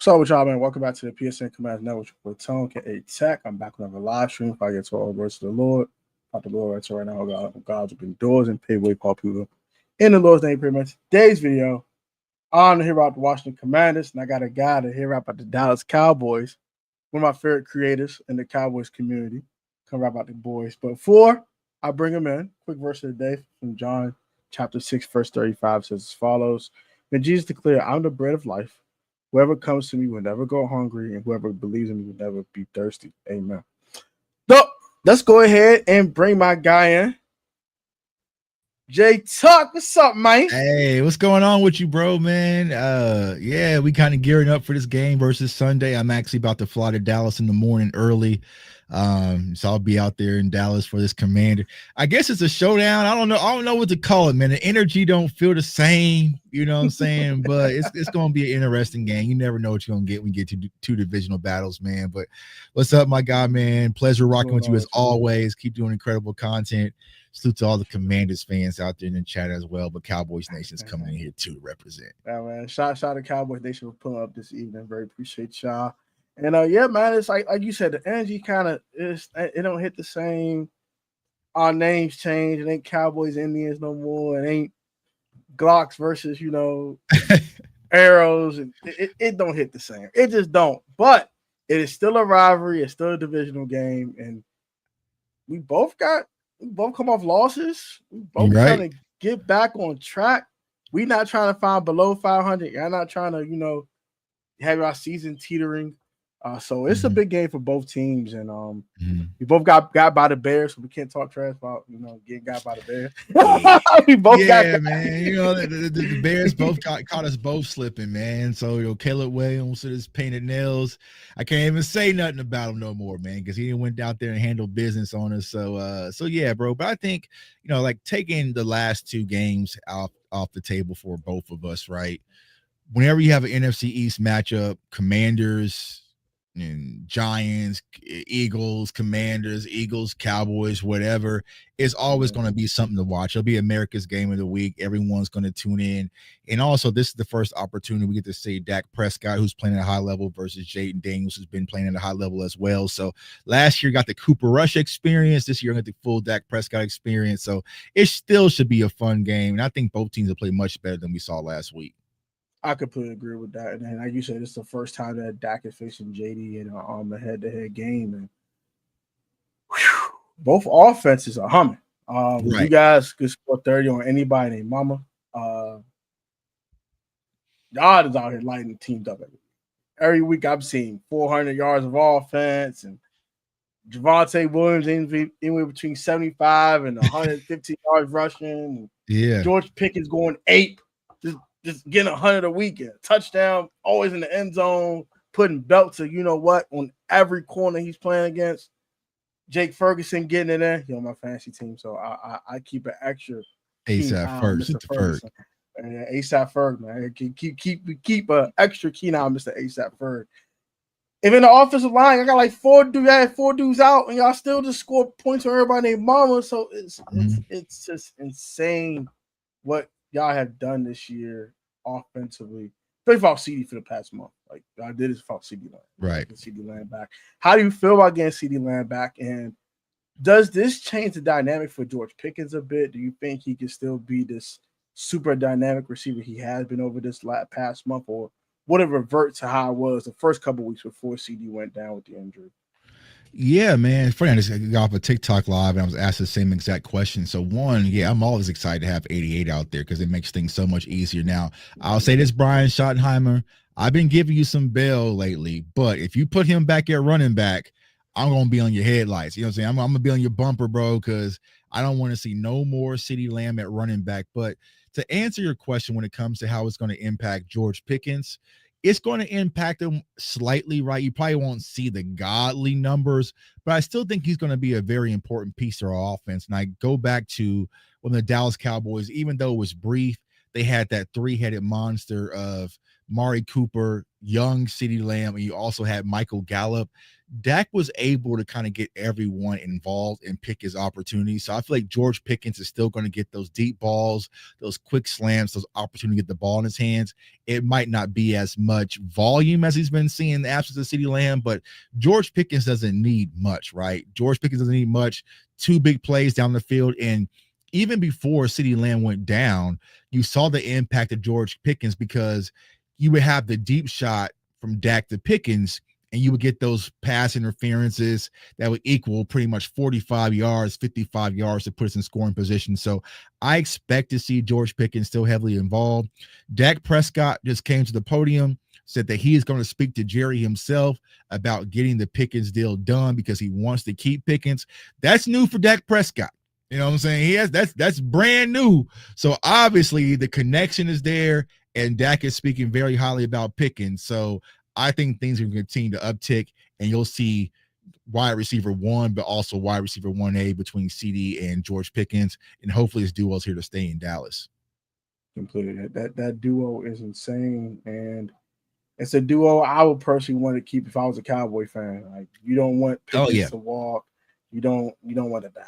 What's up with y'all, man? Welcome back to the PSN Command Network with Tone, K.A. Tech. I'm back with another live stream. If I get to all words to the Lord, about the Lord right, so right now, God's open doors and pay way for people. In the Lord's name, pretty much. Today's video, I'm to hear about the Washington Commanders, and I got a guy to hear about the Dallas Cowboys, one of my favorite creators in the Cowboys community. Come rap about the boys. But before I bring him in, quick verse of the day from John chapter 6, verse 35 says as follows. Then Jesus declared, I'm the bread of life. Whoever comes to me will never go hungry, and whoever believes in me will never be thirsty. Amen. So let's go ahead and bring my guy in. Jay Tuck, what's up, man? Hey, what's going on with you, bro, man? Yeah, we kind of gearing up for this game versus Sunday. I'm actually about to fly to Dallas in the morning early. So I'll be out there in Dallas for this Commander. I guess it's a showdown. I don't know what to call it, man. The energy don't feel the same, you know what I'm saying? But it's gonna be an interesting game. You never know what you're gonna get when you get to two divisional battles, man. But what's up, my guy, man? Pleasure rocking with you as always. Keep doing incredible content. Salute to all the Commanders fans out there in the chat as well, but Cowboys Nation's coming in here too to represent. Yeah, man. Shout to Cowboys Nation for pulling up this evening. Very appreciate y'all. And yeah, man, it's like you said, the energy kind of it don't hit the same. Our names change. It ain't Cowboys Indians no more. It ain't Glocks versus arrows, and it don't hit the same. It just don't. But it is still a rivalry. It's still a divisional game, and we both come off losses. We both trying to get back on track. We not trying to find below 500. Y'all not trying to have our season teetering. So it's a big game for both teams, and we both got by the Bears, so we can't talk trash about getting got by the Bears. We both got man. The Bears both caught us both slipping, man. So Caleb Williams with his painted nails, I can't even say nothing about him no more, man, because he went out there and handled business on us. So yeah, bro. But I think like taking the last two games off the table for both of us, right? Whenever you have an NFC East matchup, Commanders and Giants, Eagles, Commanders, Eagles, Cowboys, whatever, it's always going to be something to watch. It'll be America's game of the week. Everyone's going to tune in. And also, this is the first opportunity we get to see Dak Prescott, who's playing at a high level, versus Jaden Daniels, who's been playing at a high level as well. So last year got the Cooper Rush experience. This year got the full Dak Prescott experience. So it still should be a fun game. And I think both teams will play much better than we saw last week. I completely agree with that. And like you said, it's the first time that Dak is facing JD in a head-to-head game. And both offenses are humming. You guys could score 30 on anybody named Mama. God is out here lighting the teams up every week. I'm seeing 400 yards of offense, and Javonte Williams anywhere between 75 and 150 yards rushing. Yeah. George Pickens going 8. Just getting 100 a week, touchdown, always in the end zone, putting belts to on every corner he's playing against. Jake Ferguson getting it in, my fantasy team. So I keep an extra ASAP Ferg. ASAP Ferg, man. Keep an extra keen eye on Mr. ASAP Ferg. If in the offensive line, I got like four dudes out, and y'all still just score points on everybody named Mama. So it's just insane what y'all have done this year offensively. They fought CD for the past month. Like I did is fought CD Lamb. Right. CD Lamb back. How do you feel about getting CD Lamb back? And does this change the dynamic for George Pickens a bit? Do you think he can still be this super dynamic receiver he has been over this past month, or would it revert to how it was the first couple of weeks before CD went down with the injury? Yeah, man. It's funny. I just got off a TikTok live and I was asked the same exact question. So one, yeah, I'm always excited to have 88 out there because it makes things so much easier. Now, I'll say this, Brian Schottenheimer, I've been giving you some bail lately, but if you put him back at running back, I'm going to be on your headlights. You know what I'm saying? I'm going to be on your bumper, bro, because I don't want to see no more CeeDee Lamb at running back. But to answer your question when it comes to how it's going to impact George Pickens, it's going to impact him slightly, right? You probably won't see the godly numbers, but I still think he's going to be a very important piece of our offense. And I go back to when the Dallas Cowboys, even though it was brief, they had that three-headed monster of Mari Cooper, young CeeDee Lamb, and you also had Michael Gallup. Dak was able to kind of get everyone involved and pick his opportunities. So I feel like George Pickens is still going to get those deep balls, those quick slams, those opportunities to get the ball in his hands. It might not be as much volume as he's been seeing in the absence of CeeDee Lamb, but George Pickens doesn't need much, right? George Pickens doesn't need much. 2 big plays down the field. And even before CeeDee Lamb went down, you saw the impact of George Pickens because you would have the deep shot from Dak to Pickens, and you would get those pass interferences that would equal pretty much 45 yards, 55 yards to put us in scoring position. So I expect to see George Pickens still heavily involved. Dak Prescott just came to the podium, said that he is going to speak to Jerry himself about getting the Pickens deal done because he wants to keep Pickens. That's new for Dak Prescott. You know what I'm saying? That's brand new. So obviously the connection is there, and Dak is speaking very highly about Pickens. So I think things are going to continue to uptick, and you'll see wide receiver 1, but also wide receiver 1A between CD and George Pickens, and hopefully this duo is here to stay in Dallas. Completely. That duo is insane, and it's a duo I would personally want to keep if I was a Cowboy fan. Like, you don't want Pickens to walk. You don't want to die.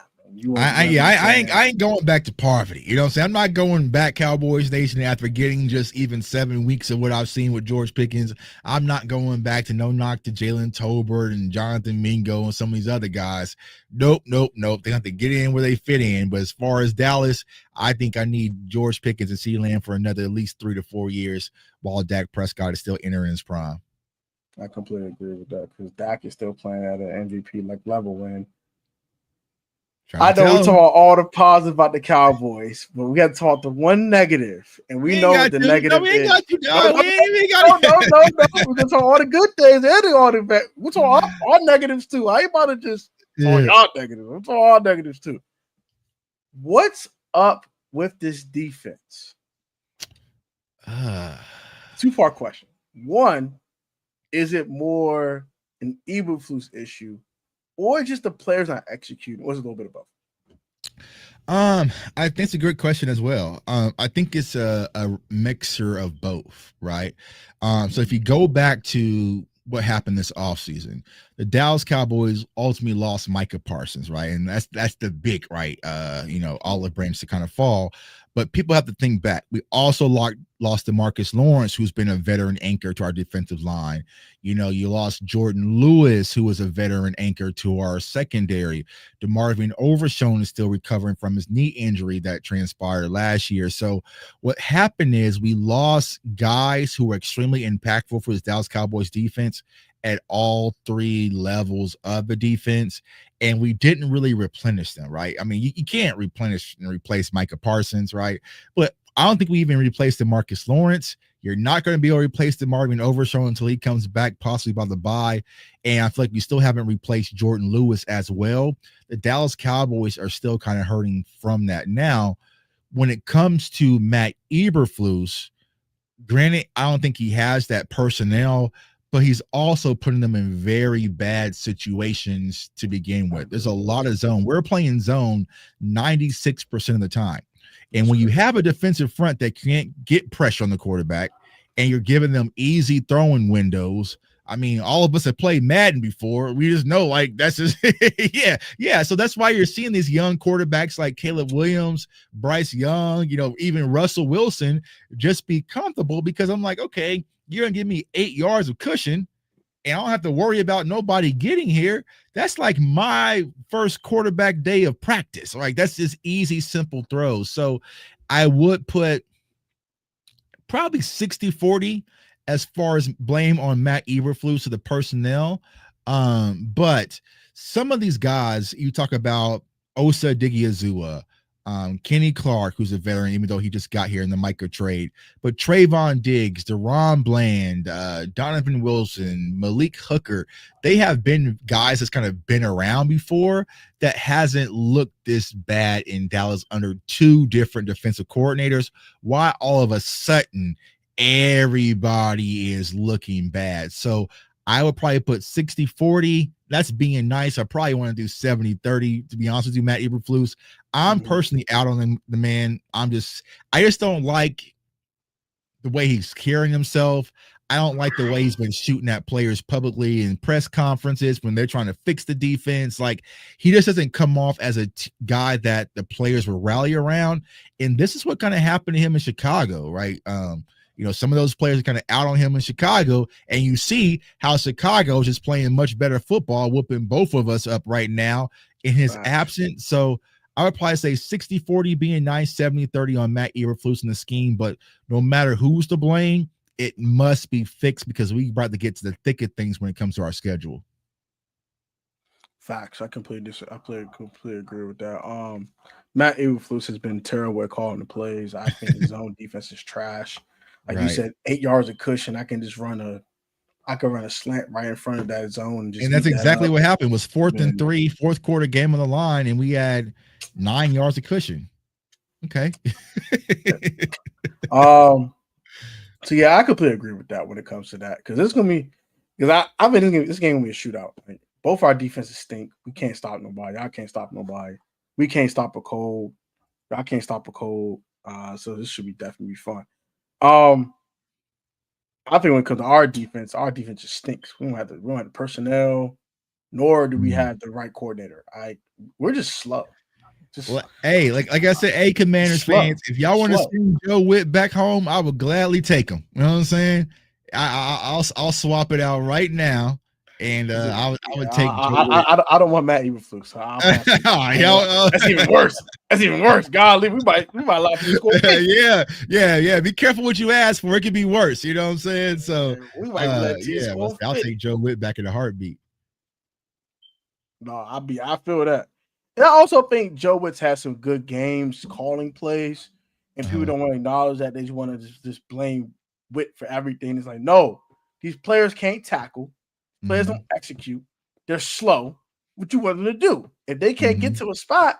I ain't going back to poverty. You know what I'm saying? I'm not going back Cowboys Nation after getting just even 7 weeks of what I've seen with George Pickens. I'm not going back to no knock to Jalen Tolbert and Jonathan Mingo and some of these other guys. Nope. They have to get in where they fit in. But as far as Dallas, I think I need George Pickens and CeeDee Lamb for another at least 3 to 4 years while Dak Prescott is still entering his prime. I completely agree with that because Dak is still playing at an MVP like level, and I know we talk all the positive about the Cowboys, but we got to talk the one negative, and we know what the negative is. No. We're gonna talk all the good things and all the bad. We're talking all negatives too. I ain't about to just talk all negatives. We're talking all negatives too. What's up with this defense? 2-part question. One, is it more an Eberflus issue, or just the players not executing? Or is it a little bit of both? I think it's a great question as well. I think it's a mixture of both, right? So if you go back to what happened this offseason, the Dallas Cowboys ultimately lost Micah Parsons, right? And that's the big, right? Olive branch to kind of fall. But people have to think back. We also lost DeMarcus Lawrence, who's been a veteran anchor to our defensive line. You lost Jordan Lewis, who was a veteran anchor to our secondary. DeMarvin Overshown is still recovering from his knee injury that transpired last year. So what happened is we lost guys who were extremely impactful for this Dallas Cowboys defense at all 3 levels of the defense, and we didn't really replenish them, right? I mean, you can't replenish and replace Micah Parsons, right? But I don't think we even replaced DeMarcus Lawrence. You're not going to be able to replace DeMarvin Overshown until he comes back, possibly by the bye. And I feel like we still haven't replaced Jordan Lewis as well. The Dallas Cowboys are still kind of hurting from that. Now, when it comes to Matt Eberflus, granted, I don't think he has that personnel, but he's also putting them in very bad situations to begin with. There's a lot of zone. We're playing zone 96% of the time. And when you have a defensive front that can't get pressure on the quarterback and you're giving them easy throwing windows, I mean, all of us have played Madden before. We just know, like, that's just, yeah. So that's why you're seeing these young quarterbacks like Caleb Williams, Bryce Young, even Russell Wilson just be comfortable because I'm like, okay, you're going to give me 8 yards of cushion and I don't have to worry about nobody getting here. That's like my first quarterback day of practice. Like, that's just easy, simple throws. So I would put probably 60-40 as far as blame on Matt Eberflus to the personnel. But some of these guys, you talk about Osa Odighizuwa, Kenny Clark, who's a veteran, even though he just got here in the Micah trade, but Trayvon Diggs, Deron Bland, Donovan Wilson, Malik Hooker, they have been guys that's kind of been around before that hasn't looked this bad in Dallas under 2 different defensive coordinators. Why all of a sudden everybody is looking bad? So I would probably put 60-40. That's being nice. I probably want to do 70-30, to be honest with you, Matt Eberflus. I'm personally out on the man. I just don't like the way he's carrying himself. I don't like the way he's been shooting at players publicly in press conferences when they're trying to fix the defense. Like, he just doesn't come off as a guy that the players will rally around. And this is what kind of happened to him in Chicago, right? Some of those players are kind of out on him in Chicago, and you see how Chicago is just playing much better football, whooping both of us up right now in his absence. So I would probably say 60-40 being nice, 70-30 on Matt Eberflus in the scheme. But no matter who's to blame, it must be fixed because we about to get to the thick of things when it comes to our schedule. Facts. I completely agree with that. Matt Eberflus has been terrible at calling the plays. I think his own defense is trash. Like you said, 8 yards of cushion. I can run a slant right in front of that zone. And that's exactly what happened. It was 4th and 3, fourth quarter, game on the line, and we had 9 yards of cushion. Okay. So yeah, I completely agree with that when it comes to that, because it's gonna be, because I think this game gonna be a shootout. Like, both our defenses stink. We can't stop nobody. I can't stop nobody. We can't stop a cold. I can't stop a cold. So this should definitely be fun. I think when it comes to our defense just stinks. We don't have the personnel, nor do we have the right coordinator. We're just slow. Hey, like I said, Commanders fans, if y'all want to send Joe Witt back home, I would gladly take him. You know what I'm saying? I'll swap it out right now, and I would take. I don't want Matt Eberflus. So that's even worse. That's even worse. Golly, we might allow him to score. Yeah. Be careful what you ask for. It could be worse. You know what I'm saying? So we might I'll take Joe Witt back in a heartbeat. No, I feel that. And I also think Joe Witt's had some good games calling plays, and people don't want to acknowledge that. They just want to just blame Witt for everything. It's like, no, these players can't tackle. Players don't execute. They're slow. What you want them to do? If they can't get to a spot,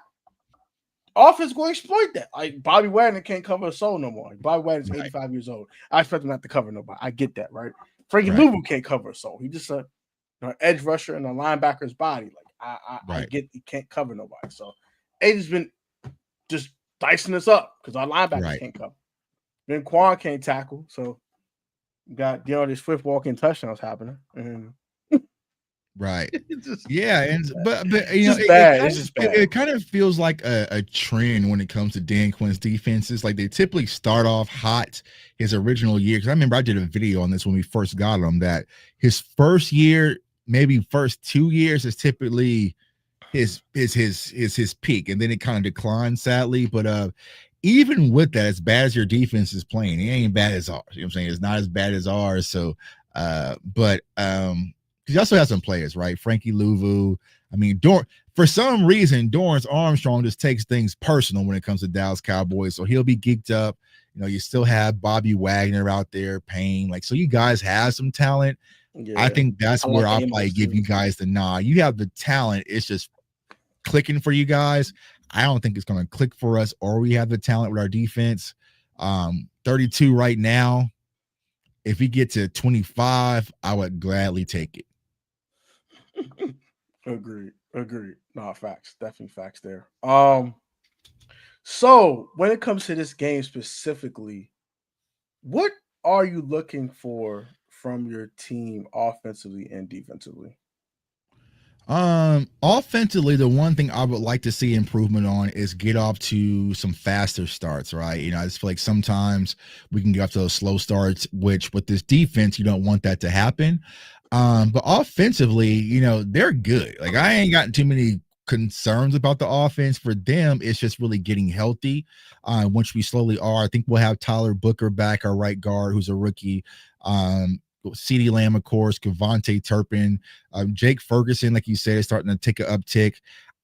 offense going to exploit that. Like, Bobby Wagner can't cover a soul no more. Like, Bobby Wagner's 85 years old. I expect him not to cover nobody. I get that, right? Frankie Louvu can't cover a soul. He's just an edge rusher in a linebacker's body. Like, I get he can't cover nobody. So AJ's been just dicing us up because our linebackers can't cover. Then Quan can't tackle. So you got this Swift walking touchdowns happening. And but it kind of feels like a trend when it comes to Dan Quinn's defenses. Like, they typically start off hot his original year. Because I remember I did a video on this when we first got him, that his first year, maybe first 2 years, is typically his peak, and then it kind of declines, sadly. But even with that, as bad as your defense is playing, it ain't bad as ours. You know what I'm saying? It's not as bad as ours. So because you also have some players, right? Frankie Louvu. I mean, for some reason, Dorrance Armstrong just takes things personal when it comes to Dallas Cowboys. So he'll be geeked up. You still have Bobby Wagner out there paying. Like, so you guys have some talent. Yeah, I think that's where I'll probably give you guys the nod. You have the talent. It's just clicking for you guys. I don't think it's going to click for us, or we have the talent with our defense. 32 right now. If we get to 25, I would gladly take it. Agreed. No, facts. Definitely facts there. So when it comes to this game specifically, what are you looking for from your team offensively and defensively? Offensively, the one thing I would like to see improvement on is get off to some faster starts, right? I just feel like sometimes we can get off to those slow starts, which with this defense, you don't want that to happen. But offensively, they're good. Like, I ain't gotten too many concerns about the offense. For them, it's just really getting healthy, which we slowly are. I think we'll have Tyler Booker back, our right guard, who's a rookie. CeeDee Lamb, of course, Kevontae Turpin, Jake Ferguson, like you said, is starting to take an uptick.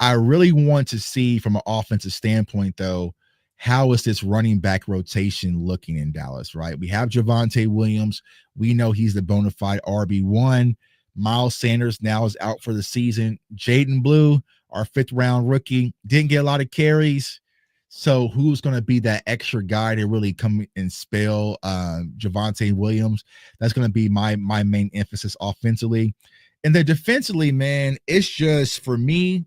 I really want to see, from an offensive standpoint, though, how is this running back rotation looking in Dallas, right? We have Javonte Williams. We know he's the bona fide RB1. Miles Sanders now is out for the season. Jaden Blue, our 5th-round rookie, didn't get a lot of carries. So who's going to be that extra guy to really come and spell Javonte Williams? That's going to be my main emphasis offensively. And then defensively, man, it's just, for me,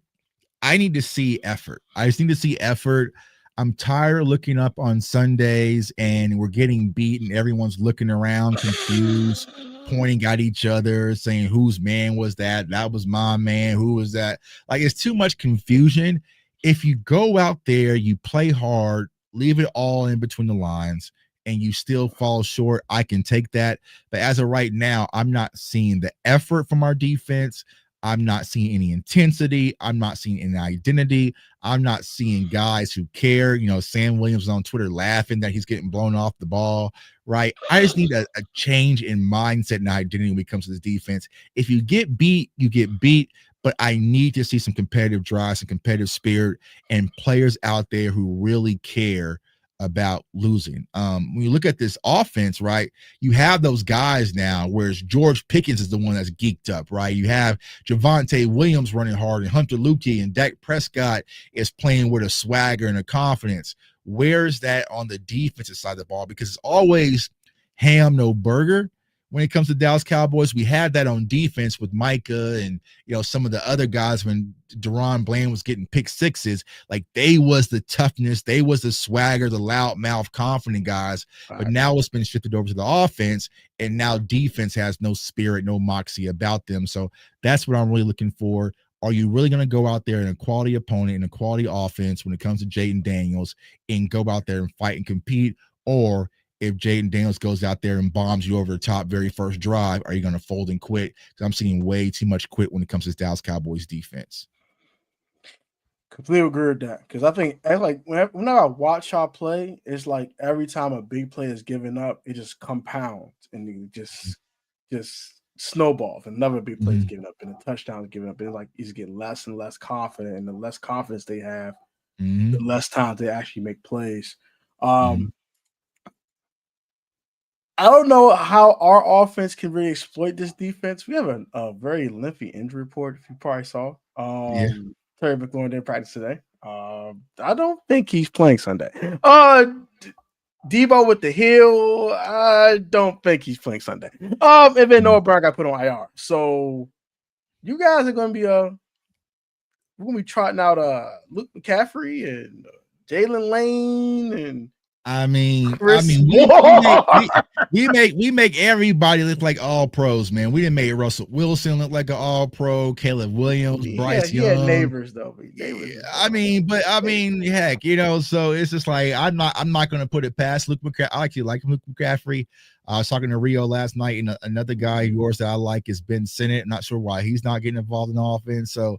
I need to see effort. I just need to see effort. I'm tired of looking up on Sundays and we're getting beat and everyone's looking around confused, pointing at each other, saying whose man was that? That was my man. Who was that? Like, it's too much confusion. If you go out there, you play hard, leave it all in between the lines, and you still fall short, I can take that. But as of right now, I'm not seeing the effort from our defense. I'm not seeing any intensity. I'm not seeing any identity. I'm not seeing guys who care. You know, Sam Williams is on Twitter laughing that he's getting blown off the ball, right? I just need a change in mindset and identity when it comes to this defense. If you get beat, you get beat. But I need to see some competitive drive, some competitive spirit, and players out there who really care about losing. When you look at this offense, right, you have those guys now, whereas George Pickens is the one that's geeked up, right? You have Javonte Williams running hard, and Hunter Luke and Dak Prescott is playing with a swagger and a confidence. Where's that on the defensive side of the ball? Because it's always ham, no burger. When it comes to Dallas Cowboys, we had that on defense with Micah and, you know, some of the other guys when Deron Bland was getting pick sixes. Like, they was the toughness, they was the swagger, the loud mouth, confident guys. But now it's been shifted over to the offense, and now defense has no spirit, no moxie about them. So that's what I'm really looking for. Are you really going to go out there in a quality opponent, in a quality offense when it comes to Jaden Daniels, and go out there and fight and compete? Or if Jaden Daniels goes out there and bombs you over the top very first drive, are you going to fold and quit? Because I'm seeing way too much quit when it comes to this Dallas Cowboys defense. Completely agree with that. Because I think, like, whenever I watch y'all play, it's like every time a big play is given up, it just compounds and it just snowballs. Another big play is given up, and the touchdown is given up. And like, he's getting less and less confident, and the less confidence they have, the less times they actually make plays. I don't know how our offense can really exploit this defense. We have a very lengthy injury report, if you probably saw. Terry McLaurin didn't practice today. I don't think he's playing Sunday. Debo with the heel. I don't think he's playing Sunday. And then Noah Brown got put on IR. So you guys are going to be we're going to be trotting out Luke McCaffrey and Jalen Lane and we make everybody look like all pros, man. We didn't make Russell Wilson look like an all pro, Caleb Williams, Bryce Young. He had neighbors though. Heck, you know, so it's just like I'm not gonna put it past Luke McCaffrey. I actually like Luke McCaffrey. I was talking to Rio last night, and another guy of yours that I like is Ben Sinnott. I'm not sure why he's not getting involved in offense. So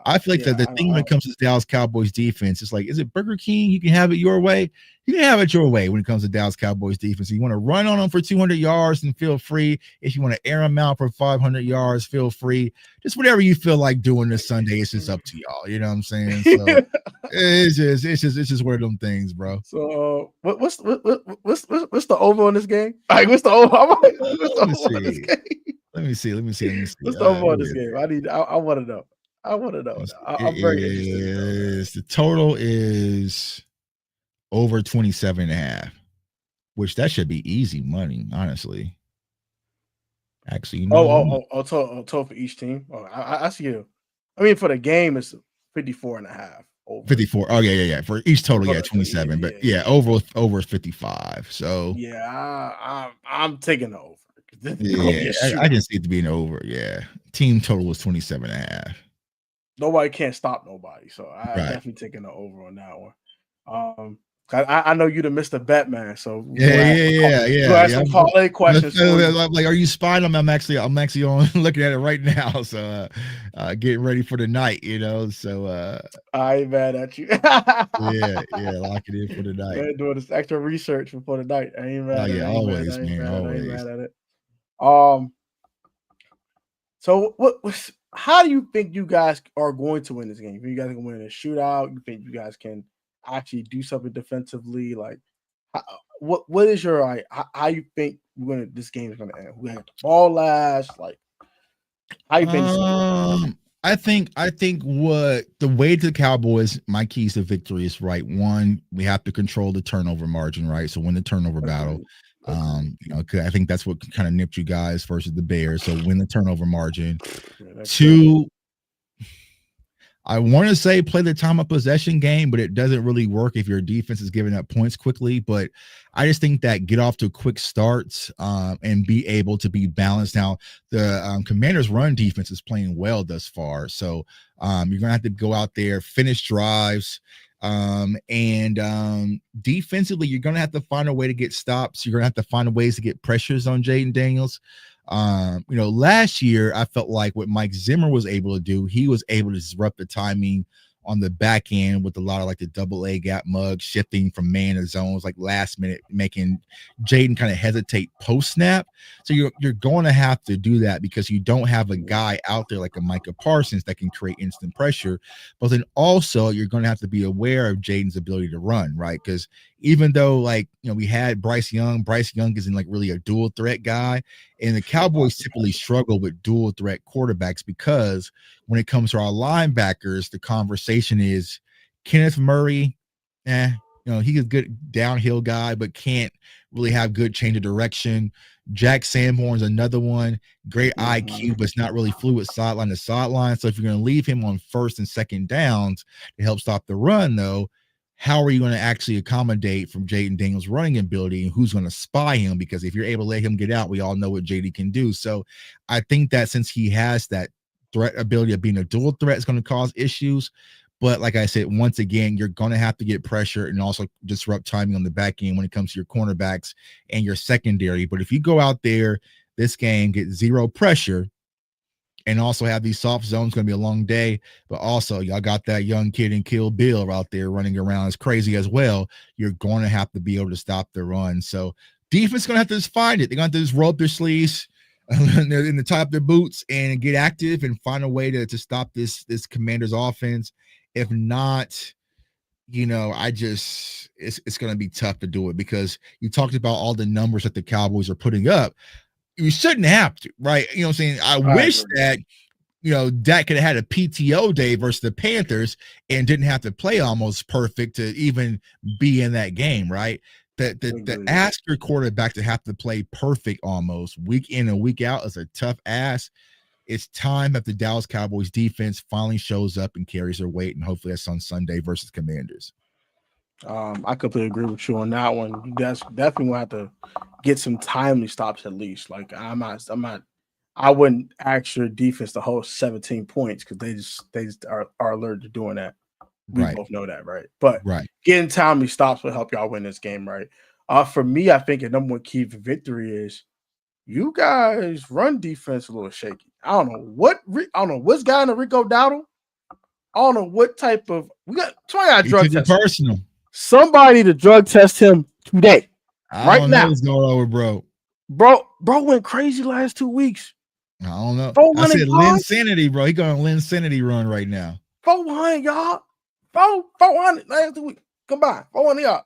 I feel like the thing when it comes to the Dallas Cowboys defense, it's like, is it Burger King? You can have it your way. You can have it your way when it comes to Dallas Cowboys defense. If you want to run on them for 200 yards, and feel free. If you want to air them out for 500 yards, feel free. Just whatever you feel like doing this Sunday, it's just up to y'all. You know what I'm saying? So it's just one of them things, bro. So what's the over on this game? Like, what's the over? Let me see. What's the over on this game? I want to know. I'm very interested. The total is over 27.5, which that should be easy money, honestly. Actually, you know, total for each team. I see you. I mean, for the game, it's 54.5. Over. 54. Oh yeah. For each total, 27. But over 55. So I'm taking the over. I can see it being over. Yeah, team total was 27.5. Nobody can't stop nobody, so I definitely taking the over on that one. I know you the Mr. Batman, so yeah. Some parlay questions. Like, are you spying on me? I'm actually on looking at it right now. So getting ready for the night, you know. So I ain't mad at you. Lock it in for the night. Man, doing this extra research before the night. I ain't mad. Always. I ain't mad at it. So how do you think you guys are going to win this game? You guys are going to win a shootout? You think you guys can actually do something defensively? Like, what is your how you think this game is going to end? We have the ball last. Like, how you think? I think what the way to the Cowboys, my keys to victory is, right, one, we have to control the turnover margin, right? So win the turnover battle. I think that's what kind of nipped you guys versus the Bears. So win the turnover margin. Two, I want to say play the time of possession game, but it doesn't really work if your defense is giving up points quickly. But I just think that get off to quick starts and be able to be balanced. Now, the Commanders' run defense is playing well thus far. So you're going to have to go out there, finish drives. And defensively, you're going to have to find a way to get stops. You're going to have to find ways to get pressures on Jaden Daniels. Last year I felt like what Mike Zimmer was able to do, he was able to disrupt the timing on the back end with a lot of like the double A gap mug shifting from man to zones, like last minute, making Jaden kind of hesitate post snap. So you're going to have to do that because you don't have a guy out there like a Micah Parsons that can create instant pressure. But then also you're going to have to be aware of Jaden's ability to run, right? Because even though we had Bryce Young isn't like really a dual threat guy, and the Cowboys typically struggle with dual threat quarterbacks because when it comes to our linebackers, the conversation is Kenneth Murray, he's a good downhill guy, but can't really have good change of direction. Jack Sanborn's another one, great IQ, but it's not really fluid sideline to sideline. So if you're going to leave him on first and second downs to help stop the run, though, how are you going to actually accommodate from Jaden Daniels' running ability, and who's going to spy him? Because if you're able to let him get out, we all know what JD can do. So I think that since he has that threat ability of being a dual threat, it's going to cause issues. But like I said, once again, you're going to have to get pressure and also disrupt timing on the back end when it comes to your cornerbacks and your secondary. But if you go out there this game, get zero pressure, and also have these soft zones, going to be a long day. But also, y'all got that young kid in Kill Bill out there running around as crazy as well. You're going to have to be able to stop the run. So defense going to have to just find it. They're going to have to just roll up their sleeves in the top of their boots and get active and find a way to stop this Commanders offense. If not, it's going to be tough to do it because you talked about all the numbers that the Cowboys are putting up. You shouldn't have to, right? You know what I'm saying? I wish that, DAK could have had a PTO day versus the Panthers and didn't have to play almost perfect to even be in that game, right? The ask your quarterback to have to play perfect almost week in and week out is a tough ask. It's time that the Dallas Cowboys defense finally shows up and carries their weight, and hopefully that's on Sunday versus Commanders. I completely agree with you on that one. You guys definitely will have to get some timely stops at least. Like I wouldn't ask your defense to hold 17 points because they just are allergic to doing that. We both know that, right? But getting timely stops will help y'all win this game, right? For me, I think the number one key for victory is you guys run defense a little shaky. I don't know what's got in the Rico Dowdle. I don't know what type of somebody got drug test. Personal. Somebody to drug test him today. I don't know what's going on, bro. Bro went crazy last 2 weeks. I don't know. I said Linsanity, bro. He going Linsanity run right now. 400, y'all. 400 last 2 weeks. Combined. 400 y'all.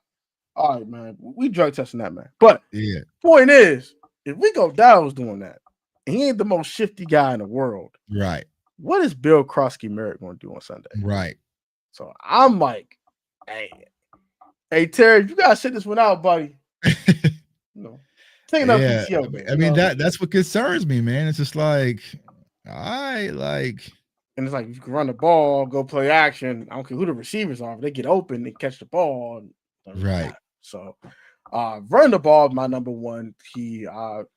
All right, man. We drug testing that, man. But point is, if Rico Dowdle's doing that, and he ain't the most shifty guy in the world. Right. What is Bill Krosky-Merritt going to do on Sunday? Right. So I'm like, hey, Terry, you gotta sit this one out, buddy. Taking up PTO, man. I mean, that's what concerns me, man. It's just like, and it's like you can run the ball, go play action. I don't care who the receivers are. If they get open, they catch the ball. Right. So running the ball is my number one key.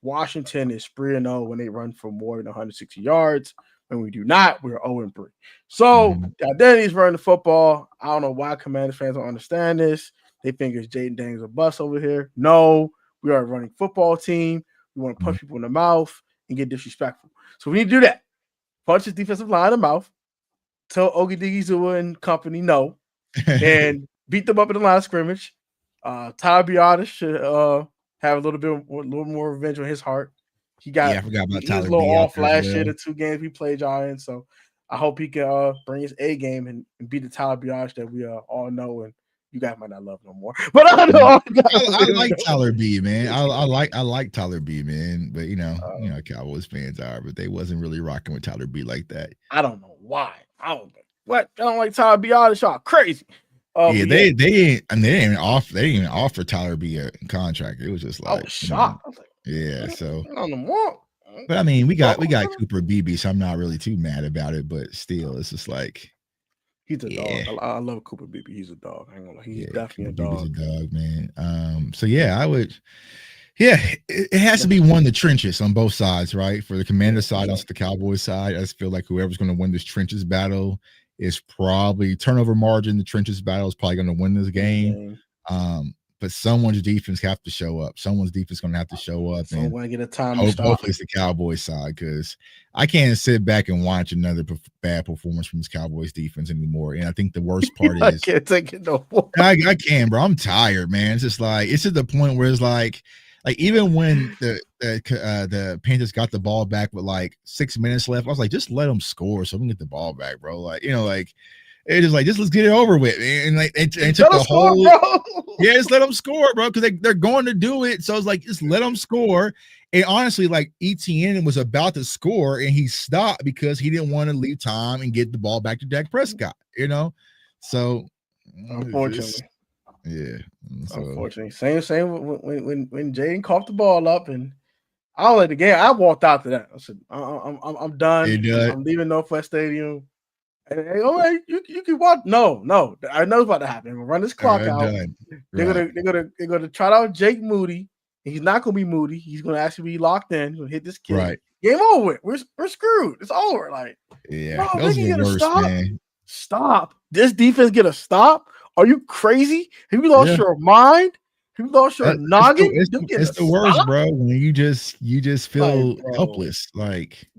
Washington is 3-0 when they run for more than 160 yards. When we do not, we're 0-3. So identity's running the football. I don't know why Commanders fans don't understand this. They think it's Jaden Daniels a bust over here. No, we are a running football team. We want to punch people in the mouth and get disrespectful. So we need to do that. Punch his defensive line in the mouth. Tell Odigizua and company no. And beat them up in the line of scrimmage. Tyler Biadasz should have a little more revenge on his heart. I forgot about Tyler. He was a little off last year, the 2 games we played y'all in. So I hope he can bring his A game and beat the Tyler Biadasz that we all know and you guys might not love no more. But I know I like Tyler B, man. I like Tyler B, man. But Cowboys fans are, but they wasn't really rocking with Tyler B like that. I don't know why. I don't like Tyler Biadasz. Y'all crazy. They didn't even offer Tyler B a contract. It was just like, I was shocked. I was like, so on the wall. But I mean, we got Cooper Beebe, so I'm not really too mad about it. But still, it's just like, He's a dog. I love Cooper Beebe. He's a dog. I ain't gonna lie. He's definitely a dog. He's a dog, man. So yeah, I would. Yeah, it has to be one of the trenches on both sides, right? For the Commander side, also the Cowboys side. I just feel like whoever's going to win this trenches battle is probably turnover margin. The trenches battle is probably going to win this game. But someone's defense have to show up. Someone's defense going to have to show up. So and want to get a time to stop. Hopefully it's the Cowboys side, because I can't sit back and watch another bad performance from this Cowboys defense anymore. And I think the worst part is I can't take it no more. I can, bro. I'm tired, man. It's just like it's at the point where it's like even when the Panthers got the ball back with like 6 minutes left, I was like, just let them score so we can get the ball back, bro. Like, it's just like, just let's get it over with. And like, it took the whole, just let them score, bro, because they're going to do it. So it's like, just let them score. And honestly, like ETN was about to score and he stopped because he didn't want to leave time and get the ball back to Dak Prescott, So unfortunately. Yeah. So. Unfortunately. Same when Jaden coughed the ball up and I don't like the game. I walked out to that. I said, I'm done. I'm leaving Northwest Stadium. Hey, all right, you can watch. No, I know it's about to happen. We're run this clock out. They're gonna try out Jake Moody. He's not gonna be Moody. He's gonna actually be locked in. He's gonna hit this kid. Right. Game over. We're screwed. It's over. Like, yeah, those are the worst, man. Stop. This defense get a stop. Are you crazy? Have you lost your mind? Have you lost your noggin? It's the worst, bro. When you just feel helpless. Like,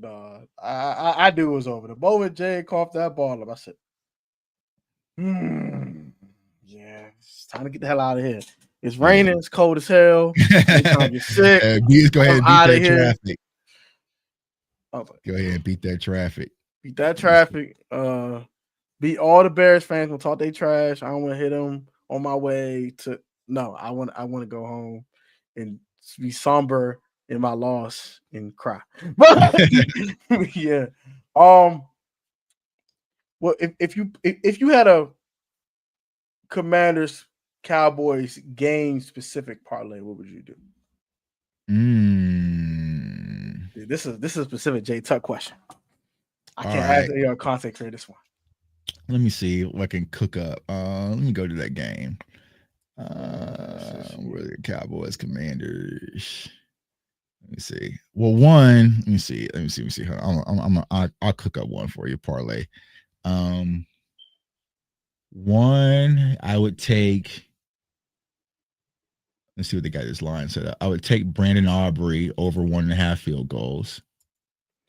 I knew it was over. The moment Jay coughed that ball up, I said, yeah, it's time to get the hell out of here. It's raining. It's cold as hell. You're sick. Go ahead and beat that traffic. Go ahead and beat that traffic. Beat that traffic. Beat all the Bears fans gonna talk they trash. I don't want to hit them on my way to. No, I want to go home and be somber in my loss and cry. But yeah. Well, if you had a Commanders Cowboys game specific parlay, what would you do? Dude, this is a specific J Tuck question. I can't ask your content create this one. Let me see what I can cook up. Let me go to that game. Where the Cowboys Commanders? Let me see. Well, one. Let me see. I'll cook up one for you. Parlay. One. I would take. Let's see what they got this line set up. I would take Brandon Aubrey over 1.5 field goals.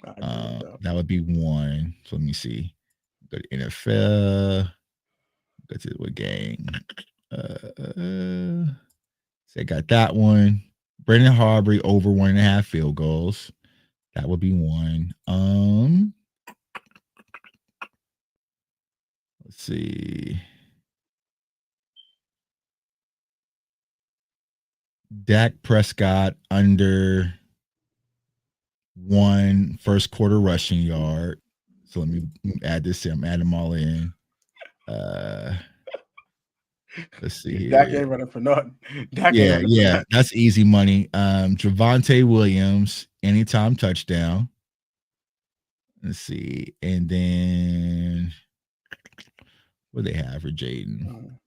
That would be one. So let me see. Go to NFL. Go to what game? So I got that one. Brandon Aubrey over 1.5 field goals. That would be one. Let's see. Dak Prescott under 1 first quarter rushing yard. So let me add this in. I'm adding them all in. Let's see here. Dak ain't running for nothing. Yeah, that's easy money. Javonte Williams, anytime touchdown. Let's see. And then what do they have for Jaden?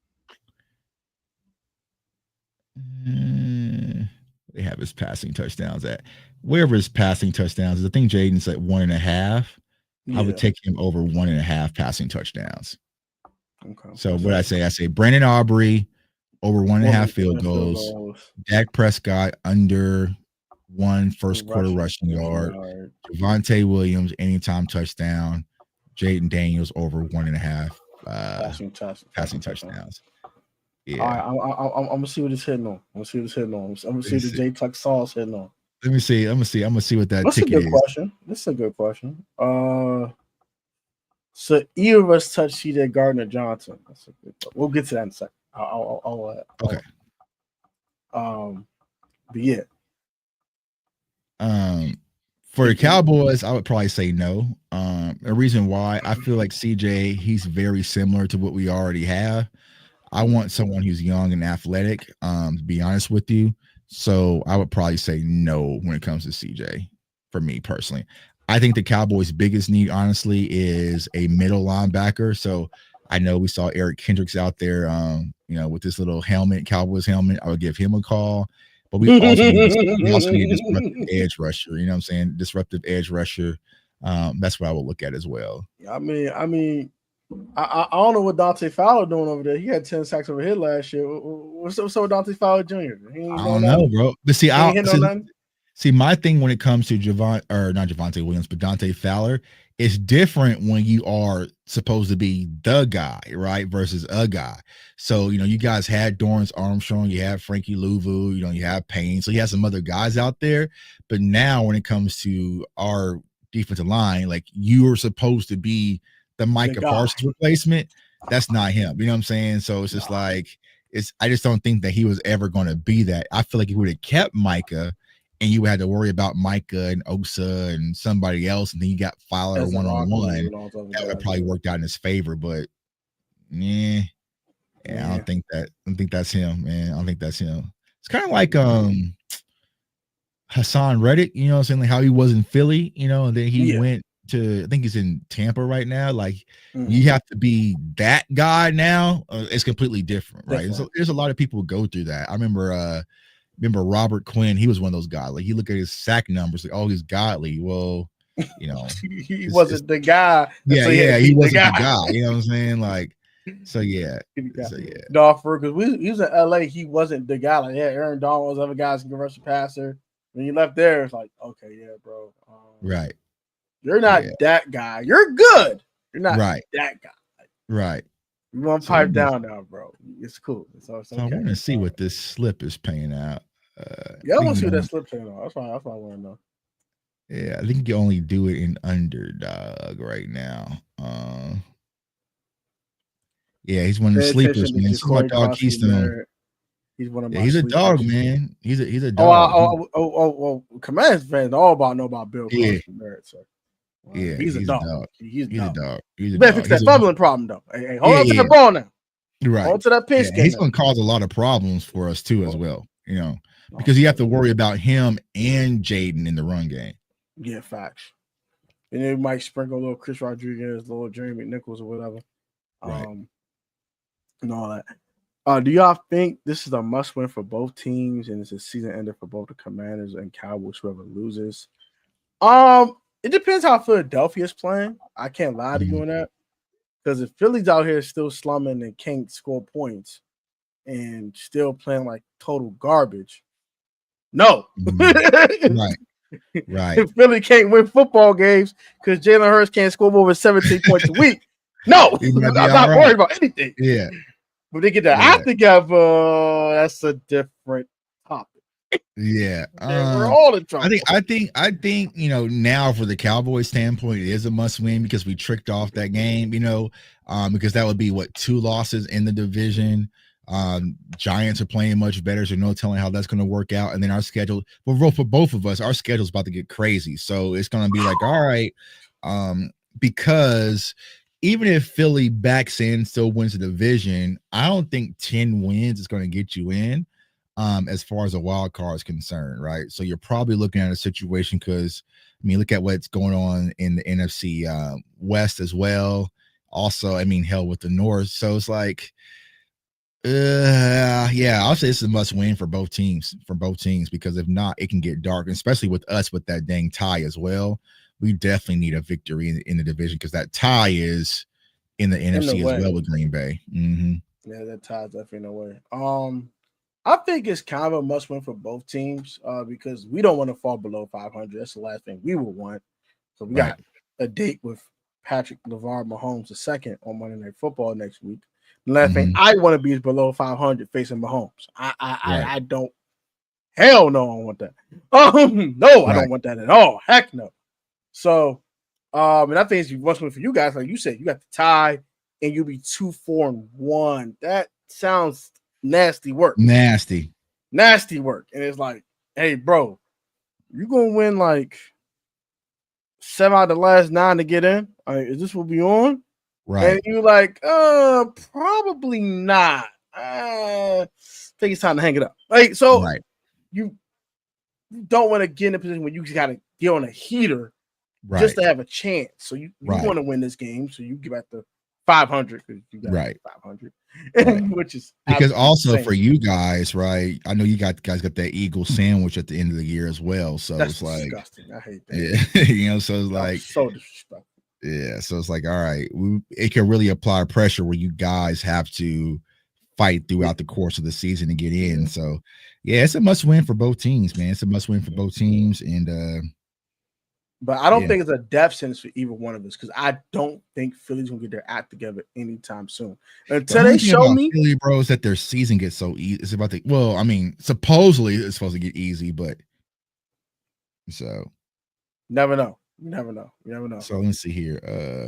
They have his passing touchdowns at wherever his passing touchdowns is. I think Jaden's at 1.5. I would take him over 1.5 passing touchdowns. Okay. So what I say Brandon Aubrey over 1.5 field goals. Dak Prescott under 1 first quarter rushing yard. Javonte Williams anytime touchdown. Jaden Daniels over 1.5 passing touchdowns. Yeah. All right, I'm gonna see what it's hitting on. I'm gonna see the J Tuck sauce hitting on. Let me see. I'm gonna see what that ticket is. That's a good question. So either of us touch CJ Gardner Johnson. That's a good question. We'll get to that in a second. Okay. But yeah. For the Cowboys, I would probably say no. A reason why I feel like CJ, he's very similar to what we already have. I want someone who's young and athletic, to be honest with you. So I would probably say no when it comes to CJ for me personally. I think the Cowboys' biggest need, honestly, is a middle linebacker. So I know we saw Eric Kendricks out there, with this little helmet, Cowboys helmet. I would give him a call. But we also need a disruptive edge rusher. You know what I'm saying? Disruptive edge rusher. That's what I will look at as well. I mean, I don't know what Dante Fowler doing over there. He had 10 sacks over here last year. What's up with Dante Fowler Jr.? I don't know, bro. But see, my thing when it comes to not Javonte Williams, but Dante Fowler, it's different when you are supposed to be the guy, right, versus a guy. So, you guys had Dorrance Armstrong, you have Frankie Louvu, you have Payne. So you have some other guys out there. But now when it comes to our defensive line, like you are supposed to be the Micah Parsons replacement. That's not him. You know what I'm saying? So it's just I just don't think that he was ever going to be that. I feel like he would have kept Micah, and you had to worry about Micah and Osa and somebody else, and then you got Fowler one-on-one. That would have probably worked out in his favor, but I don't think that's him, man. I don't think that's him. It's kind of like Hassan Reddick, you know what I'm saying? Like how he was in Philly, and then he went to, I think he's in Tampa right now. Like you have to be that guy now. It's completely different, right? So there's a lot of people who go through that. I remember Robert Quinn. He was one of those guys. Like you look at his sack numbers, like, oh, he's godly. Well, he wasn't the guy. Yeah, he wasn't the guy. You know what I'm saying? Like, so yeah. No, because he was in LA. He wasn't the guy. Like, Aaron Donald was other guys can rush a passer. When you left there, it's like, okay, yeah, bro. Right. You're not that guy. You're good. You're not that guy. Right. You want to pipe down now, bro. It's cool. It's okay. So I want to see what this slip is paying out. I want to see what that slip paying out. That's why I want to know. Yeah, I think you can only do it in underdog right now. He's one of the sleepers, man. This is my dog Keystone. He's one of my. He's a dog, man. He's a dog. Commanders fans all know about Bill Cosby. So. He's a dog. He's a dog. You better fix that fumbling problem, though. Hey, hold on to the ball now. Right. Hold to that pitch. He's going to cause a lot of problems for us too, as well. Because you have to worry about him and Jaden in the run game. Yeah, facts. And then might sprinkle a little Chris Rodriguez, a little Jeremy Nichols, or whatever. And all that. Do y'all think this is a must-win for both teams, and it's a season ender for both the Commanders and Cowboys, whoever loses? It depends how Philadelphia's playing. I can't lie to you on that. Because if Philly's out here still slumming and can't score points and still playing like total garbage, no. Right. If Philly can't win football games because Jalen Hurts can't score over 17 points a week, no. I'm not worried about anything. Yeah. But they get their act together, that's a different topic. Yeah, we're all in trouble. I think now for the Cowboys standpoint, it is a must win because we tricked off that game. Because that would be 2 losses in the division. Giants are playing much better, so no telling how that's going to work out. And then our schedule, for both of us, our schedule is about to get crazy. So it's going to be like, all right, because even if Philly backs in, still wins the division, I don't think 10 wins is going to get you in. As far as a wild card is concerned, right? So you're probably looking at a situation because, look at what's going on in the NFC West as well. Also, hell with the North. So it's like, I'll say it's a must win for both teams, because if not, it can get dark, especially with us with that dang tie as well. We definitely need a victory in the division because that tie is in the NFC as well with Green Bay. Mm-hmm. Yeah, that tie is definitely in the way. I think it's kind of a must-win for both teams because we don't want to fall below 500. That's the last thing we would want. So we got a date with Patrick LeVar Mahomes II on Monday Night Football next week. The last thing I want to be is below 500 facing Mahomes. I don't. Hell no, I don't want that. No, I don't want that at all. Heck no. So, and I think it's a must-win for you guys. Like you said, you got the tie, and you'll be 2-4-1. That sounds nasty work. Nasty work. And it's like, hey, bro, you gonna win like 7 out of the last 9 to get in? Is this what we on? Right. And you like, probably not. I think it's time to hang it up. So you don't want to get in a position where you gotta get on a heater just to have a chance. So you want to win this game, so you get back to 500 because you got right 500, right. which is Because also insane. for you guys, right? I know you guys got that Eagle sandwich at the end of the year as well. So That's it's like, disgusting. I hate that. yeah, so it's like so disrespectful. Yeah, so it's like, all right, it can really apply pressure where you guys have to fight throughout the course of the season to get in. So, yeah, it's a must win for both teams, man. It's a must win for both teams, and but I don't think it's a death sentence for either one of us because I don't think Philly's gonna get their act together anytime soon. Until they show me, Philly, bro, is that their season gets so easy. It's about to. Well, I mean, supposedly it's supposed to get easy, but so never know. You never know. You never know. So let's see here.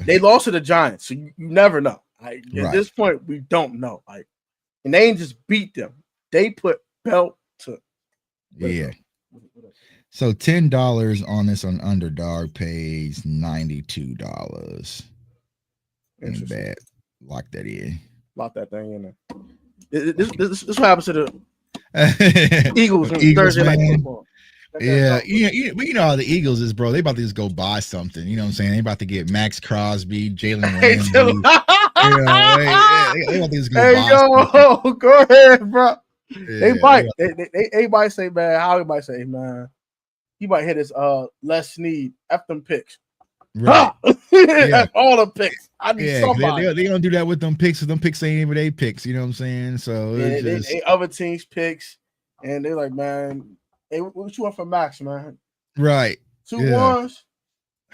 They lost to the Giants, so you never know. At this point, we don't know. Like, and they ain't just beat them; they put belt to. Yeah. So $10 on this on Underdog pays $92. Ain't bad. Lock that in. Lock that thing in there. This what happens to the Eagles on Thursday night football. Yeah, you know how the Eagles is, bro. They about to just go buy something. You know what I'm saying? They about to get Max Crosby, Jalen Ramsey. They about to just go buy something. Go ahead, bro. They might. They might say, man. How he might say, man. He might hit his Les Snead. F them picks. Right. All the picks. I need somebody. They don't do that with them picks. Them picks ain't even they picks. You know what I'm saying? So they other teams picks, and they're like, man. Hey, what you want for Max, man? Right. Two ones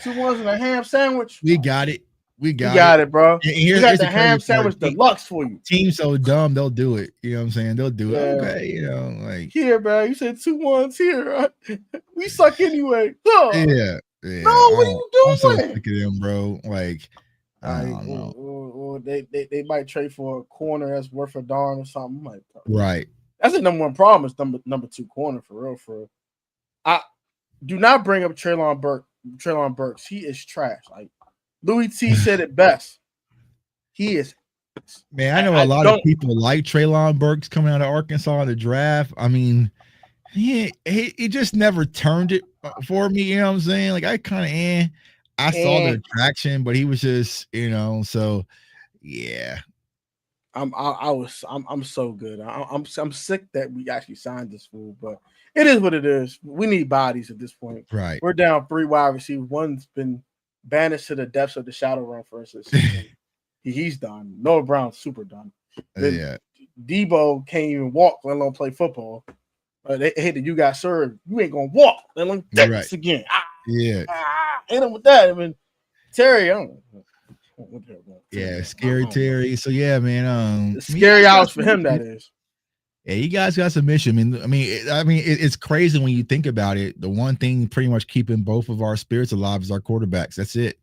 and a ham sandwich. We got it. We got it, bro. We got the ham sandwich deluxe for you. Team so dumb, they'll do it. You know what I'm saying? They'll do it. Okay, you know, like here, man. You said 2 ones here. Right? We suck anyway. Oh. Yeah. No, what are you doing? I'm so sick of them, bro. Like, I don't know. Or they might trade for a corner that's worth a darn or something. Like, right. That's the number one problem is number 2 corner for real. I do not bring up Treylon Burks. He is trash. Like Louis T said it best. He is. Man, I know a lot of people like Treylon Burks coming out of Arkansas in the draft. I mean, he just never turned it for me. You know what I'm saying? Like I kind of I saw the attraction, but he was just, you know. So yeah. I'm so good. I'm sick that we actually signed this fool, but it is what it is. We need bodies at this point. Right. We're down 3 wide receivers. One's been banished to the depths of the shadow run for us. He's done. Noah Brown's super done. Yeah. Debo can't even walk, let alone play football. They hate that you got served. You ain't gonna walk. Let alone this again. Hit him with that. I mean, Terry, I don't know. Yeah, scary Terry. So yeah, man. Scary hours for him. That is. Yeah, you guys got some mission. I mean, it's crazy when you think about it. The one thing pretty much keeping both of our spirits alive is our quarterbacks. That's it.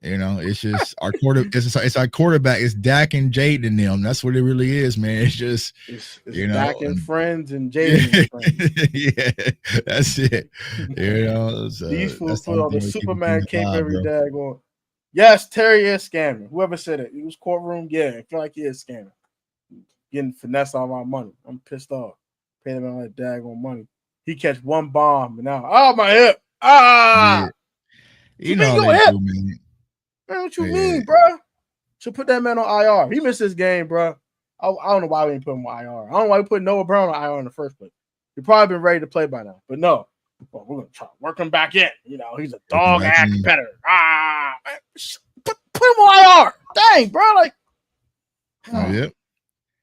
You know, it's just our it's our quarterback. It's Dak and Jaden and them. That's what it really is, man. It's just it's Dak and friends and Jaden and friends. Yeah, that's it. You know, these fools put on the Superman cape every day going. Yes, Terry is scamming. Whoever said it. It was courtroom. Yeah, I feel like he is scamming. Getting finesse out of my money. I'm pissed off. Paying him all that daggone money. He catch one bomb and now, my hip. Yeah. You know your hip? Man, what you mean, bro? Should put that man on IR. He missed this game, bro. I don't know why we didn't put him on IR. I don't know why we put Noah Brown on IR in the first place. He probably been ready to play by now. But no. Well, we're gonna try to work him back in. You know, he's a dog ass competitor. Put him on IR. Dang, bro. Like, yep.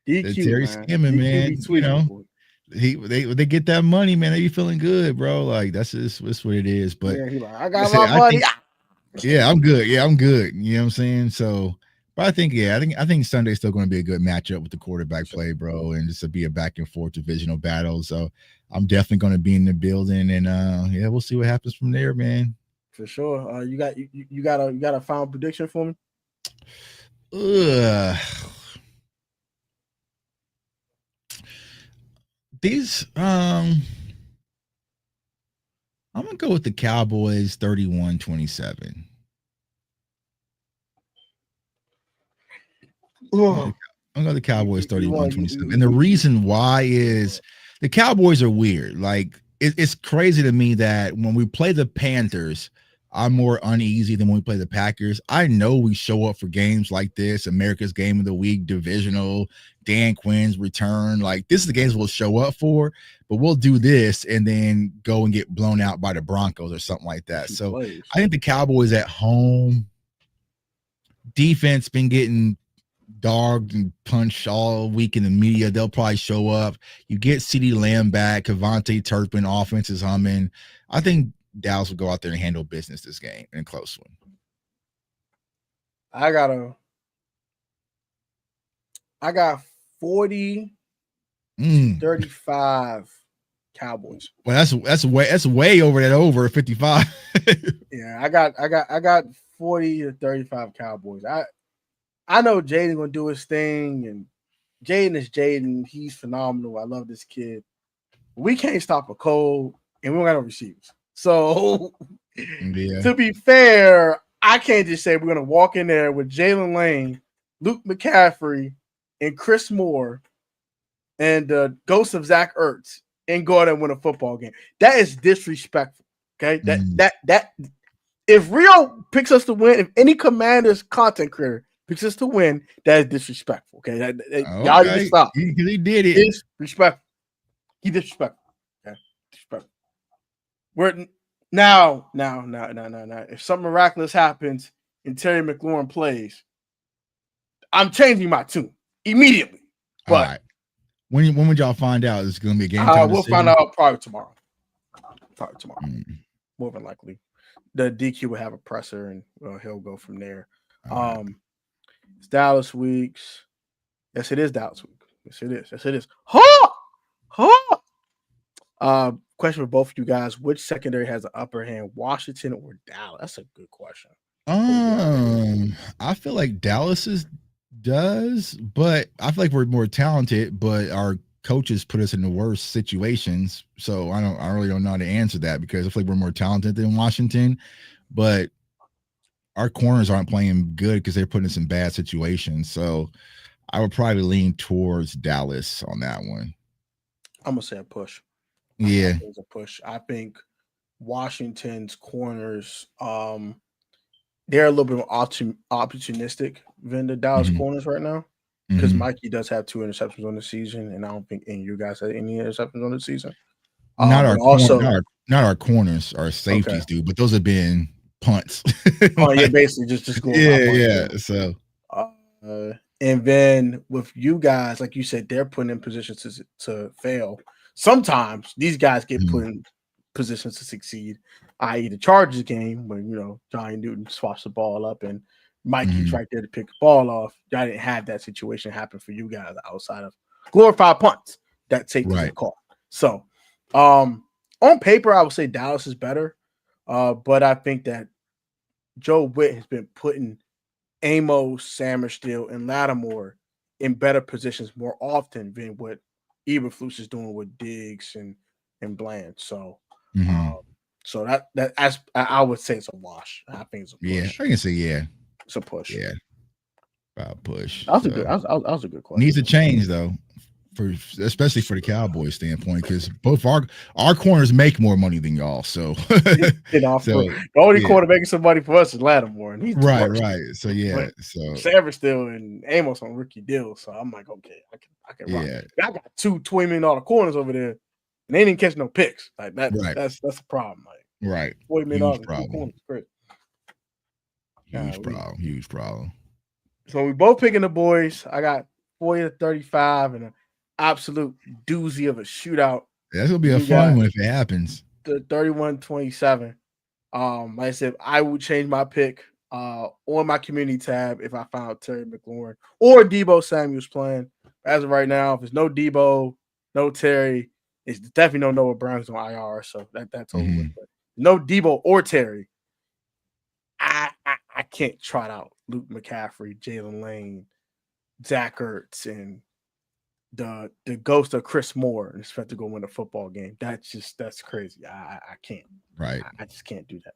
DQ, Terry scamming, man. You know, they get that money, man. They be feeling good, bro. Like that's what it is. But yeah, he like, I got my money. Yeah, I'm good. Yeah, I'm good. You know what I'm saying? So, but I think Sunday's still going to be a good matchup with the quarterback play, bro, and just to be a back and forth divisional battle. So I'm definitely going to be in the building, and yeah, we'll see what happens from there, man. For sure. You got a final prediction for me? I'm gonna go with the Cowboys 31-27. I'm gonna go the Cowboys 31-27. And the reason why is the Cowboys are weird. Like it's crazy to me that when we play the Panthers, I'm more uneasy than when we play the Packers. I know we show up for games like this, America's Game of the Week, divisional, Dan Quinn's return. Like, this is the games we'll show up for, but we'll do this and then go and get blown out by the Broncos or something like that. So I think the Cowboys at home, defense been getting dogged and punched all week in the media. They'll probably show up. You get CeeDee Lamb back, Kevontae Turpin, offense is humming. I think Dallas will go out there and handle business this game in a close one. I got 40-35 Cowboys. Well, that's way over that over 55. Yeah, I got 40-35 Cowboys. I know Jaden gonna do his thing, and Jaden is Jaden. He's phenomenal. I love this kid. We can't stop a cold, and we don't got no receivers. So, to be fair, I can't just say we're going to walk in there with Jalen Lane, Luke McCaffrey, and Chris Moore, and the ghost of Zach Ertz, and go out and win a football game. That is disrespectful. Okay, that if Rio picks us to win, if any Commanders content creator picks us to win, that is disrespectful. Okay, y'all need to stop. He did it. Disrespectful. He disrespectful. Okay, disrespectful. We're now. If something miraculous happens and Terry McLaurin plays, I'm changing my tune immediately. But all right. When would y'all find out it's going to be a game time? We'll find out probably tomorrow. More than likely. The DQ will have a presser and he'll go from there. It's Dallas weeks. Yes, it is Dallas week. Yes, it is. Question for both of you guys: which secondary has the upper hand, Washington or Dallas? That's a good question. I feel like Dallas's does, but I feel like we're more talented, but our coaches put us in the worst situations. So I really don't know how to answer that, because I feel like we're more talented than Washington, but our corners aren't playing good because they're putting us in bad situations. So I would probably lean towards Dallas on that one. I'm gonna say a push. Yeah, it's a push. I think Washington's corners, they're a little bit more opportunistic than the Dallas corners right now, because Mikey does have 2 interceptions on the season, and I don't think any of you guys had any interceptions on the season. Not our corners, our safeties do, but those have been punts. Basically just going. Yeah. So, and then with you guys, like you said, they're put in positions to fail. Sometimes these guys get put in positions to succeed, i.e. the Chargers game when, Johnny Newton swaps the ball up and Mikey's right there to pick the ball off. Y'all didn't have that situation happen for you guys outside of glorified punts that safety caught. So, on paper, I would say Dallas is better, but I think that Joe Witt has been putting Amos, Samerstill, and Lattimore in better positions more often than what Eberflus is doing with Diggs and Bland. So, so that's I would say it's a wash. I think it's a push. Yeah, I can say it's a push. Yeah, about push. That was a good question. Needs to change though, especially for the Cowboys standpoint, because both our corners make more money than y'all. So, the only corner making some money for us is Lattimore, and he's right. So Samerstill and Amos on rookie deals. So I'm like, okay, I can rock. I got 2 $20 million corners over there, and they didn't catch no picks. Like that. Right. That's a problem. Like $40 million corners, great. Huge problem. So we both picking the boys. I got 40-35 and an absolute doozy of a shootout. That's gonna be a fun one if it happens. The 31-27. Like I said, I would change my pick on my community tab if I found Terry McLaurin or Deebo Samuel's playing. As of right now, if there's no Deebo, no Terry, it's definitely no Noah Brown's on IR. So that's over with. But no Deebo or Terry. I can't trot out Luke McCaffrey, Jalen Lane, Zach Ertz, and the ghost of Chris Moore and expect to go win a football game. That's crazy. I can't. Right. I just can't do that.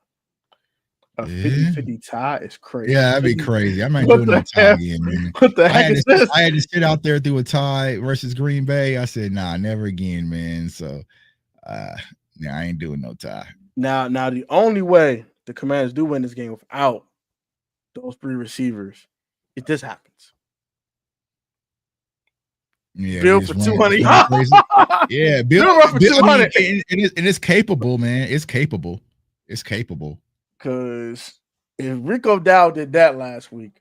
A 50-50 tie is crazy. Yeah, that'd be crazy. I might do no tie again, man. What the heck is this? I had to sit out there through a tie versus Green Bay. I said, nah, never again, man. So I ain't doing no tie. Now the only way the Commanders do win this game without those 3 receivers, if this happens. Yeah, Bill for 200 yards. Yeah, Bill run for 200. It's capable, man. It's capable. It's capable. Because if Rico Dow did that last week,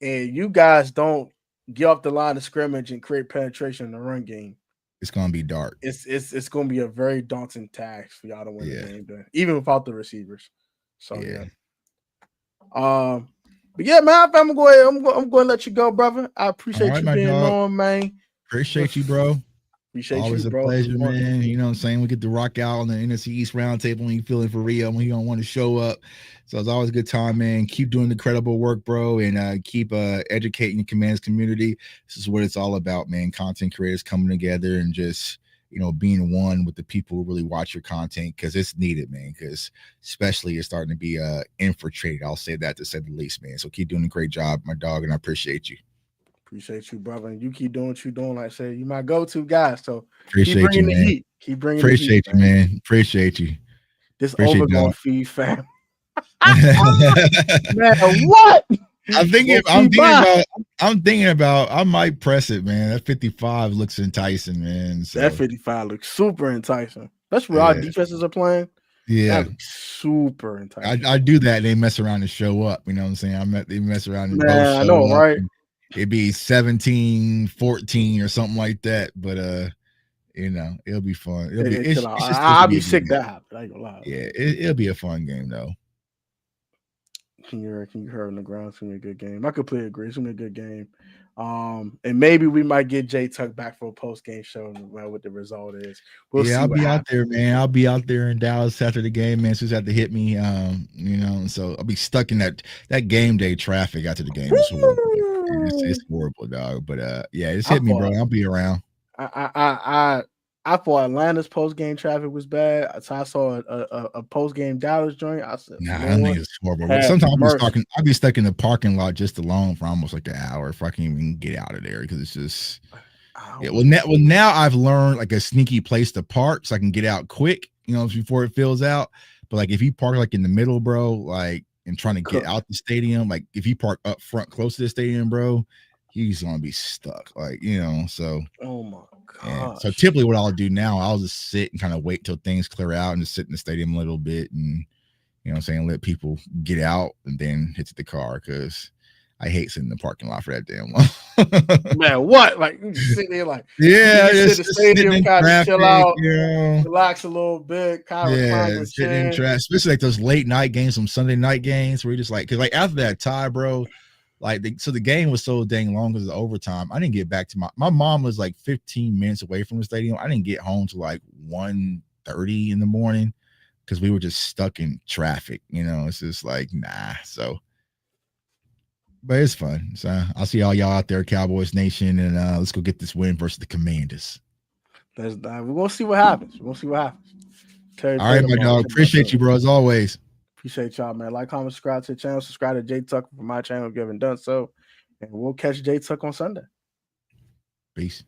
and you guys don't get off the line of scrimmage and create penetration in the run game, it's gonna be dark. It's gonna be a very daunting task for y'all to win the game, even without the receivers. So yeah. But yeah, man, I'm going to let you go, brother. I appreciate you being on, man. Appreciate you, bro. Always a pleasure, man. You know what I'm saying? We get to rock out on the NFC East roundtable when you feeling for Rio, when you don't want to show up. So it's always a good time, man. Keep doing the incredible work, bro, and keep educating the Commands community. This is what it's all about, man. Content creators coming together and just, you know, being one with the people who really watch your content, because it's needed, man, because especially it's starting to be infiltrated. I'll say that, to say the least, man. So keep doing a great job, my dog, and I appreciate you. Appreciate you, brother. And you keep doing what you're doing. Like I said, you my go-to guy. So appreciate keep bringing you, the man. heat. Keep bringing appreciate the heat, you, man. Appreciate you. This over gonna feed fam. Man, what? I'm thinking about I might press it, man. That 55 looks enticing, man. So that 55 looks super enticing. Especially when our defenses are playing. Yeah, that looks super enticing. I do that. They mess around and show up. You know what I'm saying? They mess around and both show I know, up. right? It'd be 17-14 or something like that. But you know, it'll be fun. It'll be. I'll be sick that happen. I ain't gonna lie. Yeah, it'll be a fun game though. Can you hear on the ground? It's gonna be a good game. I completely agree. It's gonna be a good game. And maybe we might get Jay Tuck back for a post game show what the result is. We'll see. I'll be out there, man. I'll be out there in Dallas after the game, man. Sue's had to hit me, you know. So I'll be stuck in that game day traffic after the game. It's horrible. It's horrible, dog. But yeah, just hit me, bro. I'll be around. I thought Atlanta's post game traffic was bad. So I saw a post game Dallas joint. I said, "Nah, I think it's horrible." Sometimes I'll be stuck in the parking lot just alone for almost like an hour if I can't even get out of there, because it's just. Yeah, well, now I've learned like a sneaky place to park so I can get out quick, you know, before it fills out. But like if you park like in the middle, bro, like and trying to get out the stadium, like if you park up front close to the stadium, bro, he's gonna be stuck, like, you know. So oh my god. Yeah. So typically what I'll do now, I'll just sit and kind of wait till things clear out and just sit in the stadium a little bit, and you know what I'm saying, let people get out and then hit the car, because I hate sitting in the parking lot for that damn long. Man, what? Like you just sit there, like just sit in the stadium, kind of chill out, you know, relax a little bit, kind of recline, sitting in traffic, especially like those late night games, some Sunday night games where you're just like, because like after that tie, bro, like so the game was so dang long because of the overtime. I didn't get back to my mom was like 15 minutes away from the stadium. I didn't get home till like 1:30 in the morning because we were just stuck in traffic. You know, it's just like nah. So. But it's fun. So I'll see all y'all out there, Cowboys Nation, and let's go get this win versus the Commanders. We're gonna see what happens. All right, my dog. Appreciate you, bro, as always. Appreciate y'all, man. Like, comment, subscribe to the channel. Subscribe to Jay Tuck for my channel if you haven't done so. And we'll catch Jay Tuck on Sunday. Peace.